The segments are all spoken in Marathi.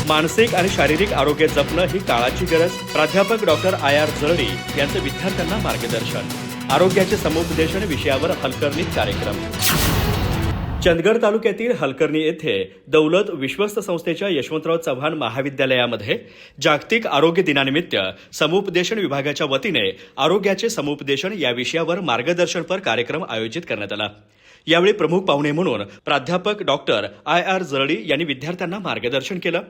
मानसिक आणि शारीरिक आरोग्य जपणं ही काळाची गरज. प्राध्यापक डॉक्टर आय.आर. जरळी यांचं विद्यार्थ्यांना मार्गदर्शन. आरोग्याचे समुपदेशन विषयावर हलकर्णीत कार्यक्रम. चंदगड तालुक्यातील हलकर्णी येथे दौलत विश्वस्त संस्थेच्या यशवंतराव चव्हाण महाविद्यालयामध्ये जागतिक आरोग्य दिनानिमित्त समुपदेशन विभागाच्या वतीने आरोग्याचे समुपदेशन या विषयावर मार्गदर्शनपर कार्यक्रम आयोजित करण्यात आला. यावेळी प्रमुख पाहुणे म्हणून प्राध्यापक डॉक्टर आय.आर. जरळी यांनी विद्यार्थ्यांना मार्गदर्शन केलं.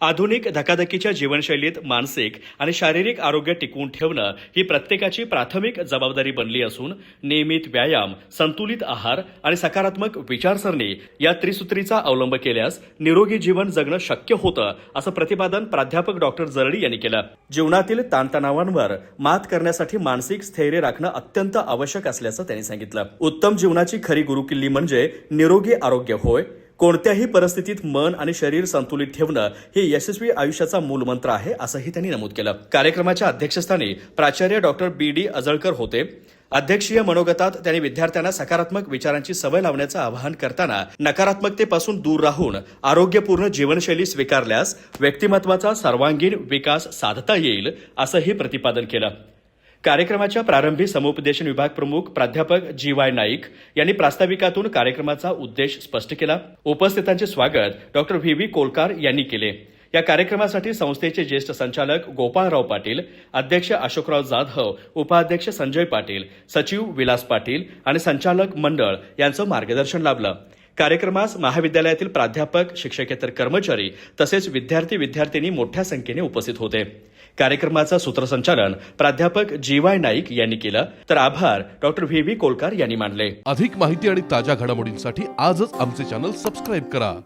आधुनिक धकाधकीच्या जीवनशैलीत मानसिक आणि शारीरिक आरोग्य टिकवून ठेवणं ही प्रत्येकाची प्राथमिक जबाबदारी बनली असून नियमित व्यायाम, संतुलित आहार आणि सकारात्मक विचारसरणी या त्रिसूत्रीचा अवलंब केल्यास निरोगी जीवन जगणं शक्य होतं, असं प्रतिपादन प्राध्यापक डॉक्टर जरळी यांनी केलं. जीवनातील ताणतणावांवर मात करण्यासाठी मानसिक स्थैर्य राखणं अत्यंत आवश्यक असल्याचं त्यांनी सांगितलं. उत्तम जीवनाची खरी गुरुकिल्ली म्हणजे निरोगी आरोग्य होय. कोणत्याही परिस्थितीत मन आणि शरीर संतुलित ठेवणं हे यशस्वी आयुष्याचा मूलमंत्र आहे, असंही त्यांनी नमूद केलं. कार्यक्रमाच्या अध्यक्षस्थानी प्राचार्य डॉक्टर बी.डी. अजळकर होते. अध्यक्षीय मनोगतात त्यांनी विद्यार्थ्यांना सकारात्मक विचारांची सवय लावण्याचं आवाहन करताना नकारात्मकतेपासून दूर राहून आरोग्यपूर्ण जीवनशैली स्वीकारल्यास व्यक्तिमत्वाचा सर्वांगीण विकास साधता येईल, असंही प्रतिपादन केलं. कार्यक्रमाच्या प्रारंभी समुपदेशन विभाग प्रमुख प्राध्यापक जी.वाय. नाईक यांनी प्रास्ताविकातून कार्यक्रमाचा उद्देश स्पष्ट केला. उपस्थितांचे स्वागत डॉक्टर व्ही.व्ही. कोलकार यांनी केले. या कार्यक्रमासाठी संस्थेचे ज्येष्ठ संचालक गोपाळराव पाटील, अध्यक्ष अशोकराव जाधव, उपाध्यक्ष संजय पाटील, सचिव विलास पाटील आणि संचालक मंडळ यांचं मार्गदर्शन लाभलं. कार्यक्रमास महाविद्यालयातील प्राध्यापक, शिक्षकेतर कर्मचारी तसेच विद्यार्थी मोठ्या संख्येने उपस्थित होते. कार्यक्रमाचं सूत्रसंचालन प्राध्यापक जी.वाय. नाईक यांनी केलं, तर आभार डॉक्टर व्ही.व्ही. कोलकार यांनी मानले. अधिक माहिती आणि ताज्या घडामोडींसाठी आजच आमचे चॅनल सबस्क्राईब करा.